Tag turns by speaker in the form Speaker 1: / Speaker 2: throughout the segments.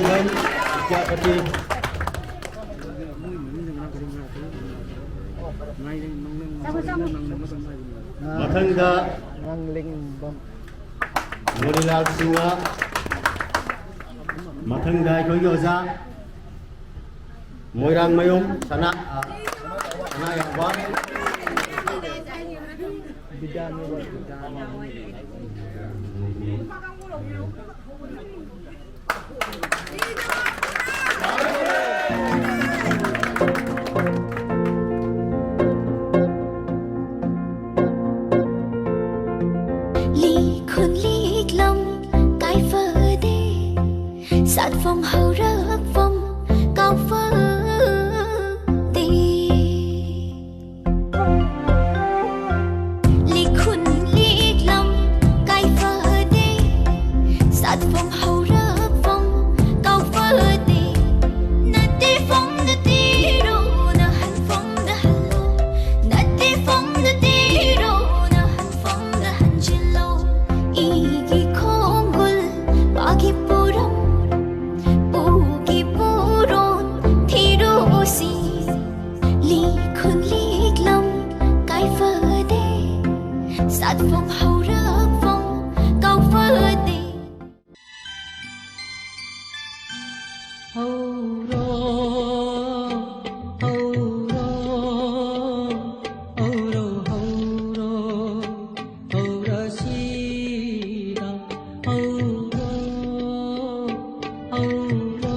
Speaker 1: lên chợ Cát Tiên. Matangga Morilal Singa Matangga ko yoza Moirang mayum sana yang ba bidan
Speaker 2: sát phong hầu rớt phong cao phơ đi lý khun lý lòng cái phơ đi sát phong hầu rớt phong cao phơ đi nát đi phong nát đi ro na han phong na han lo nát đi phong nát đi ro na han phong na han chi lo ý gi khong gul ba gi sát phong hầu rớt phong cao phơ đi hầu rơ hầu rơ hầu rơ hầu rơ hầu rơ si da hầu rơ hầu rơ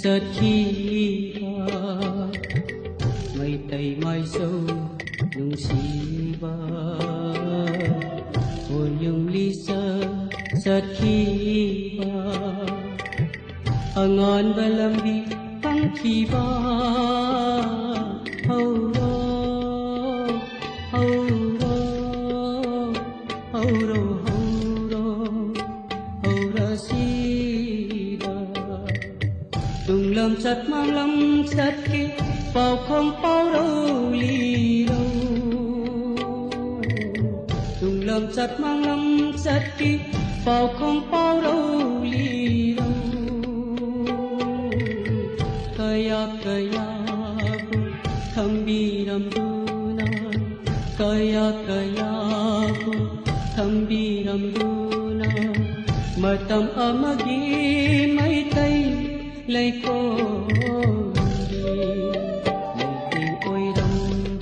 Speaker 3: sakhiba mai tay mai sâu nungsiba ôn yung lisa sakhiba angon balambi pangkiba hauro hauro hauro hauro haura sida tung lâm sat mang lâm sat ki bao không bao đâu li đâu tung lâm sat mang lâm sat ki bao không bao đâu li đâu kaya kaya bu thambi ram duna kaya kaya bu thambi ram duna matam amagi mai tay lấy cô đi lấy tình ôi đâm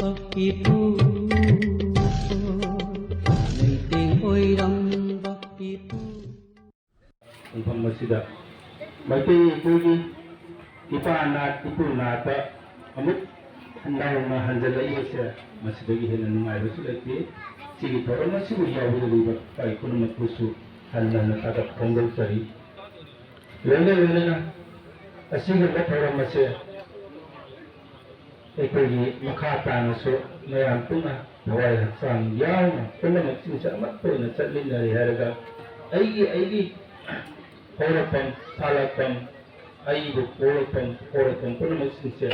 Speaker 3: bậc ipu lấy tình ôi đâm bậc ipu
Speaker 4: Umpam masida Mati puji Ipa anak ipu nata Amut Handang ma hanjala iya masida gihen nungai basu lagi Sigi thora masih uya uya libat Pai kuno matpusu Handang natakat konggal sari Lele Asing ang thora masih Ekogi makata naso Mayam tuna Nawai hatsang yaw na Kuna magsinsa matpo na satlin na riharaga Aigi Horapan, Salapan, Aibu, Horapan, kuna magsinsa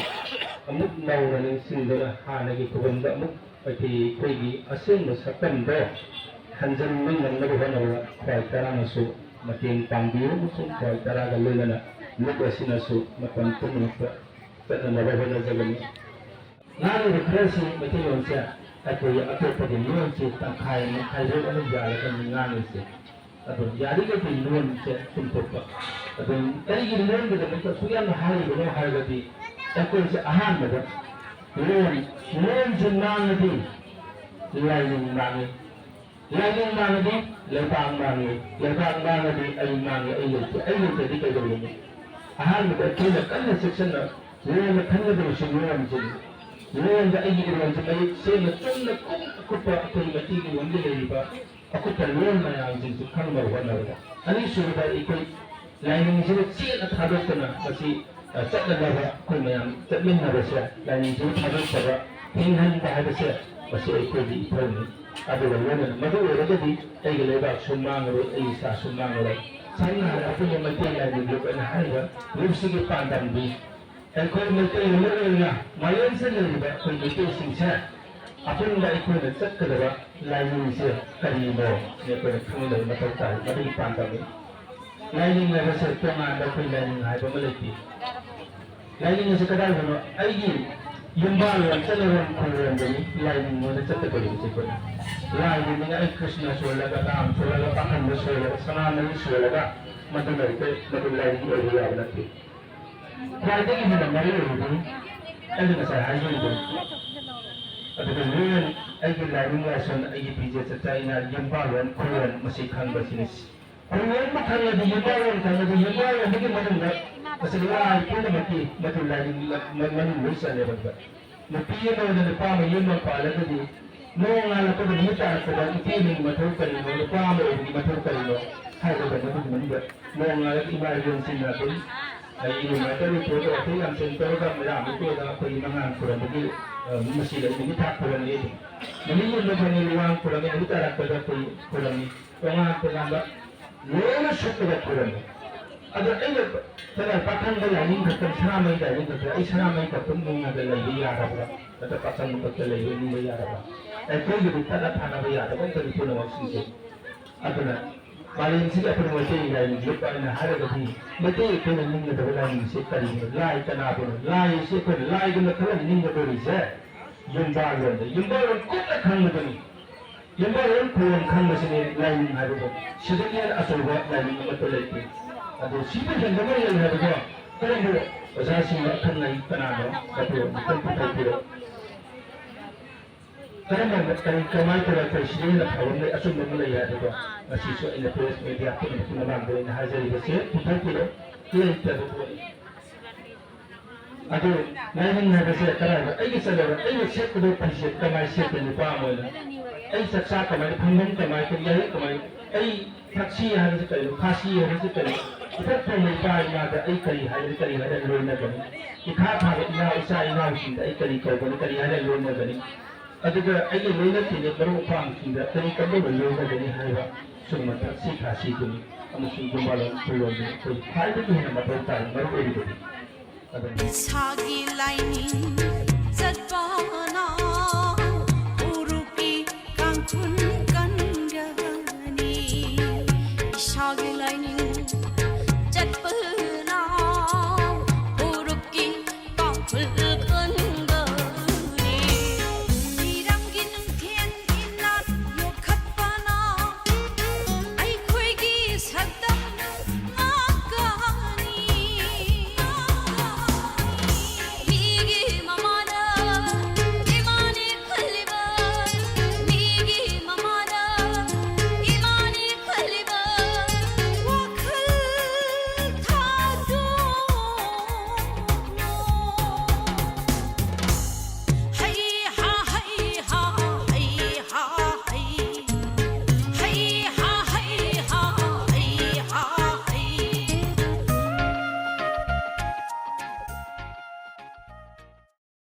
Speaker 4: Amuk naw na ng sindala hanagi kubanda amuk Pati kogi asing masakan do Hanjan nang nabuhan na Kway tara naso Mating pangbiyo naso Kway tara galula na Nagwasi naso Mapantong naso Tata nabuhan na zagami Nani rekresi mati yon siya At kogi ato pati yon siya Tangkay rin anong yara kami ngani siya Ato yari ka rin yon siya Tumtok pa Ato tari ginoon ka naman Suyan na hari ko na hari ka di Ako siya ahan na ba Yon siya nang di Layong nangi Layong nangi di Laypang nangi Laypang nangi di ay nangi ay yun siya di kayo gawin niya ahan na ba kaya na kanya seksyon na Yon na kanya daw siya yon siya Ngayon na ay ginawan sa may siya na kung ako pa ako'y matigil ang nilay ba ako talon na yung sinsukang marwan na wala. Ano yung sura ba iko'y lain yung siya at habot ka na kasi sa na ba ako'y mayang tatlin na ba siya lain yung habot ka ba hinghan ba ba siya kasi iko'y di ikaw ni ado wala na mag-uwara ka di ay galay ba sumangaro ay isa sumangaro sana na ako yung magtila yung lupa na haliba sige pandang di dan kau mereka yang mereka mayan saja juga kau itu singsa apa yang mereka ikut nak kerja lain sih kali ini ni kau nak kamu dah macam tak tapi pandang ni lain yang mereka serta ada kau lain yang ada melati lain yang sekadar kau ayi yumbal yang cenderung kau yang ini lain yang mana cerita kau ini sih kau lain yang ni Krishna soalnya kata am soalnya pakan soalnya sana ni soalnya kata macam mereka macam lain yang ada nanti Kaya din yung nangyayon ito, ay nasahayon ito. At kung ngayon ay gilaring lason ay ipijat sa tayo na yung bawan, kuyan, masikang basinis. Kung ngayon makanya di yung bawan, bigyan matanda, kasi lahat po na matularing manungusan na ba? Napiyan na wala na pa, may yung magpaalala di, noong nga na po na hita ko ba, ipiling matulkan mo, napama o hindi matulkan mo, kaya ba na magmaniba? Noong nga iba-ibang sinabi, ay inumatay ito at ang sentro ka marami ito na pahimangan kurang bagi masila imitak kurang ito. Naminyon na paniluwang kurang ito itarak pada kurang ito. Kaya nga wala syukulat kurang ito. Ada ay tagal patang dalaling katang sanamay dalaling katang ay sanamay katang mga dalay biyara ba. Katapatan mo katang dalay biyara ba. Ay kung yung talatana biyara ba ito ito na magsisip. Ato na Maling sila pun masih lain lupa na haragati. Mati ko na ninyo daw lang si Kalino. Lai ka na po. Lai si ko lai ko na kalan ninyo daw isa. Yung balon kung nakang na gani. Yung balon kung kang na sini lain ng harago. Siya din yan asoba lain ng matulad ko. Ato siya din naman yung harago. Pero mo pasasing kan na itanano. Kato itong patay Karena kamay ko lang presiden na kawang may asong mamulaya ito. Masiso in the press media ko na pinamang doon na hazari kasi, kita kilo, kaya ito po. ꯑꯗꯨ ꯂꯥꯏꯅꯤꯡ ꯍꯥꯏꯕꯁꯦ ꯀꯗꯥꯏꯗ ꯑꯩꯒꯤ ꯆꯠꯂꯒ ꯑꯩꯅ ꯁꯦꯠꯄꯗꯣ ꯐꯩꯁꯦ ꯀꯃꯥꯏꯅ ꯁꯦꯠꯄ ꯅꯨꯄꯥ ꯑꯃ ꯑꯣꯏꯅ ꯑꯩ ꯆꯥꯛꯆꯥ ꯀꯃꯥꯏꯅ ꯐꯪꯐꯝ ꯀꯃꯥꯏꯅ ꯌꯥꯔꯤ ꯀꯃꯥꯏꯅ ꯑꯩ ꯊꯛꯁꯤ ꯍꯥꯏꯕꯁꯤ ꯀꯔꯤꯅꯣ ꯈꯥꯁꯤ ꯍꯥꯏꯕꯁꯤ ꯀꯔꯤꯅꯣ ꯏꯊꯛ ꯊꯣꯡꯕ ꯏꯄꯥ ꯏꯃꯥꯗ ꯑꯩ ꯀꯔꯤ ꯍꯥꯏꯅ ꯂꯣꯏꯅꯒꯅꯤ ꯏꯈꯥ ꯊꯥꯕ ꯏꯆꯥ ꯏꯅꯥꯎꯁꯤꯡꯗ ꯑꯩ ꯀꯔꯤ ꯀꯧꯒꯅꯤ ꯀꯔꯤ ꯍꯥꯏꯅ ꯂꯣꯏꯅꯒꯅꯤ ꯑꯗꯨꯒ ꯑꯩꯒꯤ ꯂꯣꯏꯅ ꯇꯤꯟꯅ ꯃꯔꯨꯞ ꯃꯄꯥꯡꯁꯤꯡꯗ ꯀꯔꯤ ꯀꯝꯗꯧꯅ ꯂꯣꯏꯅꯒꯅꯤ ꯍꯥꯏꯕ ꯁꯨꯝꯕ ꯊꯛꯁꯤ ꯈꯥꯁꯤꯗꯨꯅꯤ ꯑꯃꯁꯨꯡ ꯒꯨꯝꯕꯥꯂꯣꯟ ꯐꯨꯂꯣꯟꯗꯨꯅꯤ ꯑꯩꯈꯣꯏ ꯈ꯭ꯋꯥꯏꯗꯒꯤ ꯍꯦꯟꯅ ꯃꯊꯧ ꯇꯥꯏ ꯃꯔꯨ ꯑꯣꯏꯔꯤꯕꯗꯤ ꯑꯗꯨꯅꯤ
Speaker 2: ꯏꯁꯥꯒꯤ ꯂꯥꯏꯅꯤꯡ